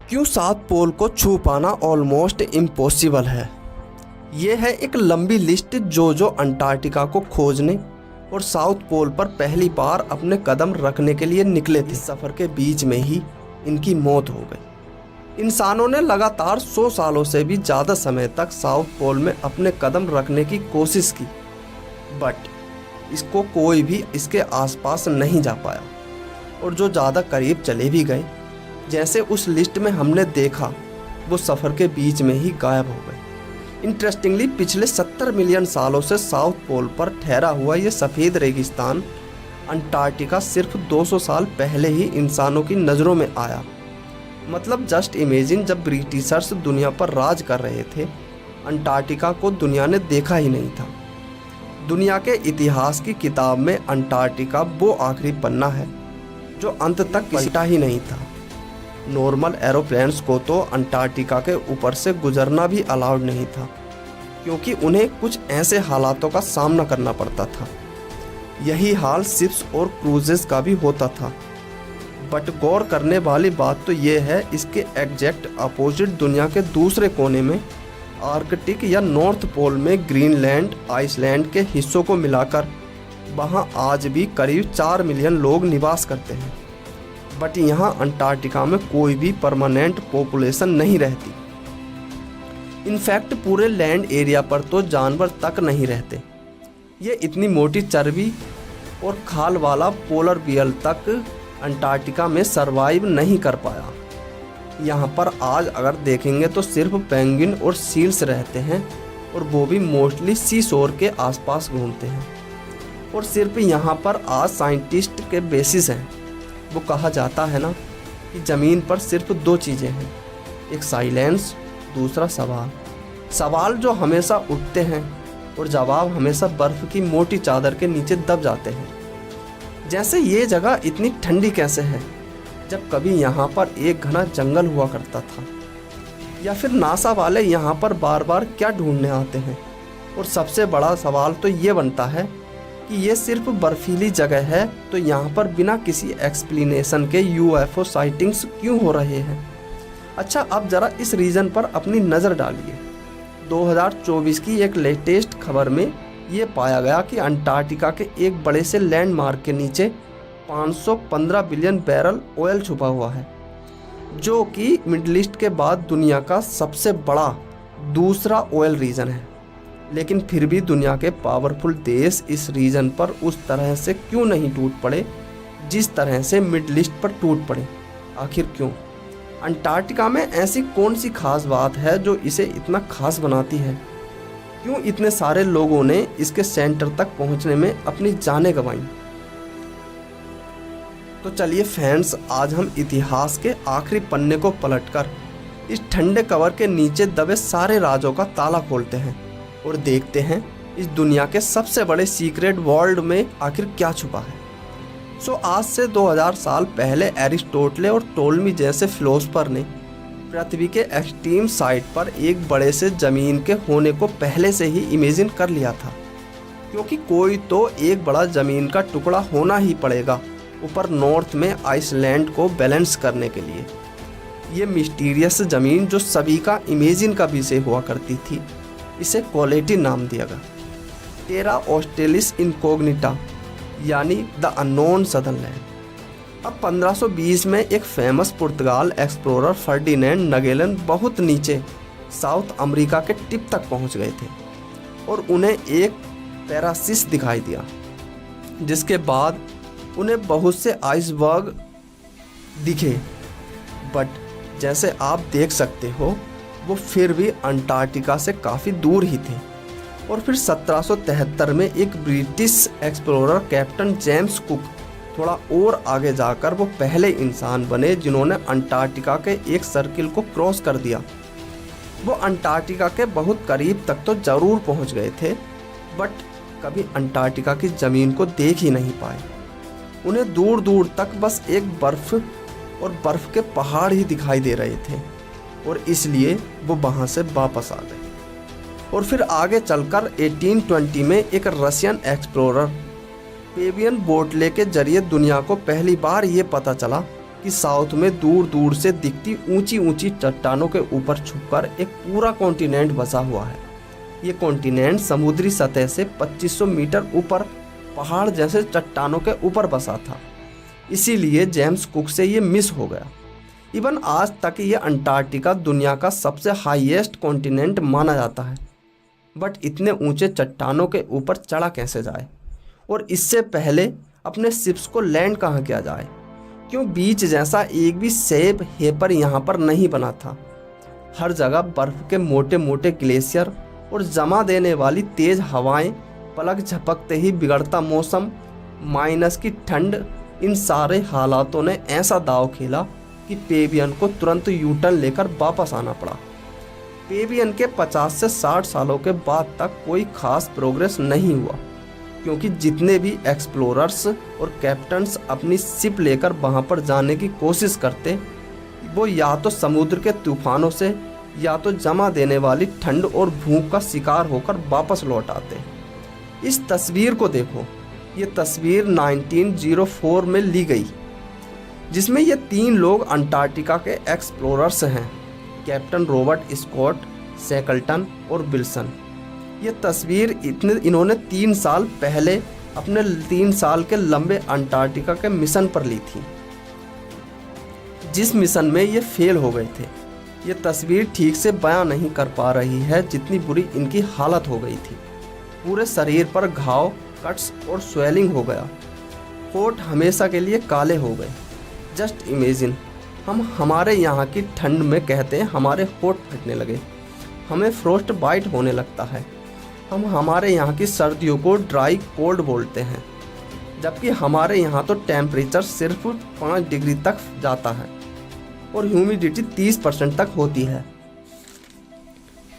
क्यों south pole को छू पाना ऑलमोस्ट इम्पॉसिबल है। ये है एक लंबी लिस्ट जो अंटार्कटिका को खोजने और साउथ पोल पर पहली बार अपने कदम रखने के लिए निकले थे। इस सफ़र के बीच में ही इनकी मौत हो गई। इंसानों ने लगातार 100 सालों से भी ज़्यादा समय तक साउथ पोल में अपने कदम रखने की कोशिश की, बट इसको कोई भी इसके आसपास नहीं जा पाया। और जो ज़्यादा करीब चले भी गए, जैसे उस लिस्ट में हमने देखा, वो सफ़र के बीच में ही गायब हो गए। इंटरेस्टिंगली पिछले 70 मिलियन सालों से साउथ पोल पर ठहरा हुआ ये सफ़ेद रेगिस्तान अंटार्कटिका सिर्फ 200 साल पहले ही इंसानों की नज़रों में आया। मतलब जस्ट इमेजिन, जब ब्रिटिशर्स दुनिया पर राज कर रहे थे, अंटार्कटिका को दुनिया ने देखा ही नहीं था। दुनिया के इतिहास की किताब में अंटार्कटिका वो आखिरी पन्ना है जो अंत तक पलटा ही नहीं था। नॉर्मल एरोप्लेन्स को तो अंटार्कटिका के ऊपर से गुजरना भी अलाउड नहीं था, क्योंकि उन्हें कुछ ऐसे हालातों का सामना करना पड़ता था। यही हाल शिप्स और क्रूजेस का भी होता था। बट गौर करने वाली बात तो ये है, इसके एग्जैक्ट अपोजिट दुनिया के दूसरे कोने में आर्कटिक या नॉर्थ पोल में ग्रीनलैंड, आइसलैंड के हिस्सों को मिलाकर वहाँ आज भी करीब 4 मिलियन लोग निवास करते हैं। बट यहाँ अंटार्कटिका में कोई भी परमानेंट पॉपुलेशन नहीं रहती। इनफैक्ट पूरे लैंड एरिया पर तो जानवर तक नहीं रहते। ये इतनी मोटी चर्बी और खाल वाला पोलर बियर तक अंटार्कटिका में सरवाइव नहीं कर पाया। यहाँ पर आज अगर देखेंगे तो सिर्फ पेंगुइन और सील्स रहते हैं, और वो भी मोस्टली सी शोर के आसपास घूमते हैं। और सिर्फ यहाँ पर आज साइंटिस्ट के बेसिस हैं। वो कहा जाता है ना कि ज़मीन पर सिर्फ 2 चीज़ें हैं, एक साइलेंस, दूसरा सवाल। सवाल जो हमेशा उठते हैं और जवाब हमेशा बर्फ़ की मोटी चादर के नीचे दब जाते हैं। जैसे ये जगह इतनी ठंडी कैसे है, जब कभी यहाँ पर एक घना जंगल हुआ करता था। या फिर नासा वाले यहाँ पर बार बार क्या ढूंढने आते हैं। और सबसे बड़ा सवाल तो ये बनता है कि ये सिर्फ बर्फीली जगह है, तो यहाँ पर बिना किसी एक्सप्लेनेशन के यूएफओ साइटिंग्स क्यों हो रहे हैं। अच्छा, अब ज़रा इस रीजन पर अपनी नज़र डालिए। 2024 की एक लेटेस्ट खबर में ये पाया गया कि अंटार्कटिका के एक बड़े से लैंडमार्क के नीचे 515 बिलियन बैरल ऑयल छुपा हुआ है, जो कि मिडल ईस्ट के बाद दुनिया का सबसे बड़ा दूसरा ऑयल रीजन है। लेकिन फिर भी दुनिया के पावरफुल देश इस रीजन पर उस तरह से क्यों नहीं टूट पड़े जिस तरह से मिडल ईस्ट पर टूट पड़े। आखिर क्यों? अंटार्कटिका में ऐसी कौन सी खास बात है जो इसे इतना खास बनाती है? क्यों इतने सारे लोगों ने इसके सेंटर तक पहुंचने में अपनी जानें गंवाई? तो चलिए फ्रेंड्स, आज हम इतिहास के आखिरी पन्ने को पलटकर इस ठंडे कवर के नीचे दबे सारे राजों का ताला खोलते हैं और देखते हैं इस दुनिया के सबसे बड़े सीक्रेट वर्ल्ड में आखिर क्या छुपा है। आज से 2000 साल पहले एरिस्टोटले और टोल्मी जैसे फिलोसफर ने पृथ्वी के एक्सट्रीम साइड पर एक बड़े से ज़मीन के होने को पहले से ही इमेजिन कर लिया था, क्योंकि कोई तो एक बड़ा ज़मीन का टुकड़ा होना ही पड़ेगा ऊपर नॉर्थ में आइसलैंड को बैलेंस करने के लिए। ये मिस्टीरियस ज़मीन जो सभी का इमेजिन का विषय हुआ करती थी, इसे क्वालिटी नाम दिया गया, टेरा ऑस्ट्रेलिस इनकॉग्निटा, यानी द अननोन सदर्न लैंड। अब 1520 में एक फेमस पुर्तगाल एक्सप्लोरर फर्डिनेंड नगेलन बहुत नीचे साउथ अमेरिका के टिप तक पहुंच गए थे, और उन्हें एक पैरासिस दिखाई दिया, जिसके बाद उन्हें बहुत से आइसबर्ग दिखे। बट जैसे आप देख सकते हो, वो फिर भी अंटार्कटिका से काफ़ी दूर ही थे। और फिर 1773 में एक British explorer captain James cook थोड़ा और आगे जाकर वो पहले इंसान बने जिन्होंने अंटार्कटिका के एक सर्किल को क्रॉस कर दिया। वो अंटार्कटिका के बहुत करीब तक तो ज़रूर पहुंच गए थे, बट कभी अंटार्कटिका की ज़मीन को देख ही नहीं पाए। उन्हें दूर दूर तक बस एक बर्फ़ और बर्फ़ के पहाड़ ही दिखाई दे रहे थे, और इसलिए वो वहाँ से वापस आ गए। और फिर आगे चलकर 1820 में एक रशियन एक्सप्लोरर पेवियन बोटले के जरिए दुनिया को पहली बार ये पता चला कि साउथ में दूर दूर से दिखती ऊंची ऊंची चट्टानों के ऊपर छुपकर एक पूरा कॉन्टिनेंट बसा हुआ है। ये कॉन्टिनेंट समुद्री सतह से 2500 मीटर ऊपर पहाड़ जैसे चट्टानों के ऊपर बसा था। इसीलिए जेम्स कुक से ये मिस हो गया। इवन आज तक ये अंटार्कटिका दुनिया का सबसे हाईएस्ट कॉन्टिनेंट माना जाता है। बट इतने ऊंचे चट्टानों के ऊपर चढ़ा कैसे जाए, और इससे पहले अपने शिप्स को लैंड कहाँ किया जाए? क्यों बीच जैसा एक भी सेफ हेपर यहाँ पर नहीं बना था? हर जगह बर्फ के मोटे मोटे ग्लेशियर और जमा देने वाली तेज हवाएं, पलक झपकते ही बिगड़ता मौसम, माइनस की ठंड, इन सारे हालातों ने ऐसा दांव खेला कि पेबियन को तुरंत यूटर्न लेकर वापस आना पड़ा। पेबियन के 50 से 60 सालों के बाद तक कोई खास प्रोग्रेस नहीं हुआ, क्योंकि जितने भी एक्सप्लोरर्स और कैप्टन्स अपनी शिप लेकर वहां पर जाने की कोशिश करते, वो या तो समुद्र के तूफानों से या तो जमा देने वाली ठंड और भूख का शिकार होकर वापस लौट आते। इस तस्वीर को देखो, ये तस्वीर 1904 में ली गई, जिसमें ये 3 लोग अंटार्कटिका के एक्सप्लोरर्स हैं, कैप्टन रॉबर्ट स्कॉट, शैकलटन और विल्सन। ये तस्वीर इन्होंने 3 साल पहले अपने 3 साल के लंबे अंटार्कटिका के मिशन पर ली थी, जिस मिशन में ये फेल हो गए थे। ये तस्वीर ठीक से बयां नहीं कर पा रही है जितनी बुरी इनकी हालत हो गई थी। पूरे शरीर पर घाव, कट्स और स्वेलिंग हो गया। होठ हमेशा के लिए काले हो गए। जस्ट इमेजिन, हम हमारे यहाँ की ठंड में कहते हैं हमारे होठ फटने लगे, हमें फ्रोस्ट बाइट होने लगता है। हम हमारे यहाँ की सर्दियों को ड्राई कोल्ड बोलते हैं, जबकि हमारे यहाँ तो टेम्परेचर सिर्फ 5 डिग्री तक जाता है और ह्यूमिडिटी 30% तक होती है,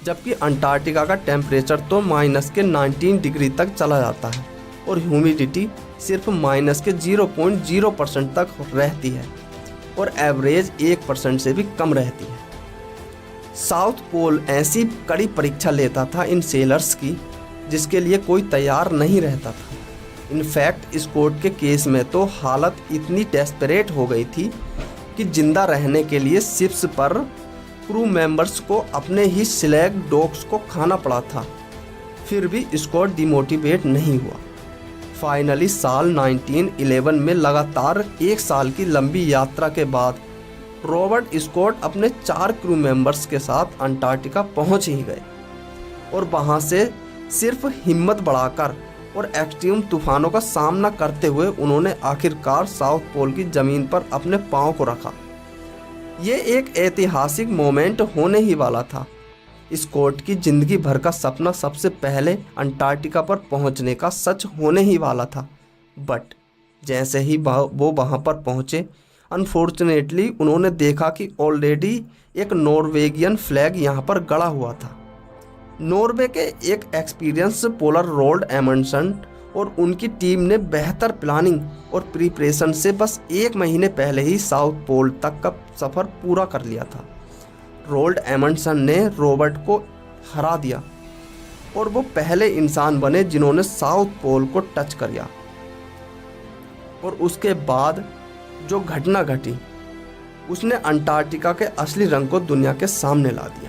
जबकि अंटार्कटिका का टेम्परेचर तो माइनस के 19 डिग्री तक चला जाता है और ह्यूमिडिटी सिर्फ माइनस के 0.0% तक रहती है और एवरेज 1% से भी कम रहती है। साउथ पोल ऐसी कड़ी परीक्षा लेता था इन सेलर्स की, जिसके लिए कोई तैयार नहीं रहता था। इनफैक्ट स्कॉट के केस में तो हालत इतनी डेस्परेट हो गई थी कि जिंदा रहने के लिए शिप्स पर क्रू मेंबर्स को अपने ही स्लैग डॉग्स को खाना पड़ा था। फिर भी स्कॉट डिमोटिवेट नहीं हुआ। फाइनली साल 1911 में लगातार 1 साल की लंबी यात्रा के बाद रॉबर्ट स्कॉट अपने 4 क्रू मेंबर्स के साथ अंटार्कटिका पहुंच ही गए और वहां से सिर्फ हिम्मत बढ़ाकर और एक्सट्रीम तूफानों का सामना करते हुए उन्होंने आखिरकार साउथ पोल की ज़मीन पर अपने पांव को रखा। ये एक ऐतिहासिक मोमेंट होने ही वाला था। स्कॉट की ज़िंदगी भर का सपना सबसे पहले अंटार्कटिका पर पहुंचने का सच होने ही वाला था। बट जैसे ही वो वहां पर पहुंचे, अनफॉर्चुनेटली उन्होंने देखा कि ऑलरेडी एक नॉर्वेगियन फ्लैग यहां पर गड़ा हुआ था। नॉर्वे के एक एक्सपीरियंस पोलर रोल्ड एमंडसन और उनकी टीम ने बेहतर प्लानिंग और प्रिपरेशन से बस 1 महीने पहले ही साउथ पोल तक का सफ़र पूरा कर लिया था। रोल्ड एमंडसन ने रॉबर्ट को हरा दिया और वो पहले इंसान बने जिन्होंने साउथ पोल को टच किया। और उसके बाद जो घटना घटी, उसने अंटार्कटिका के असली रंग को दुनिया के सामने ला दिया।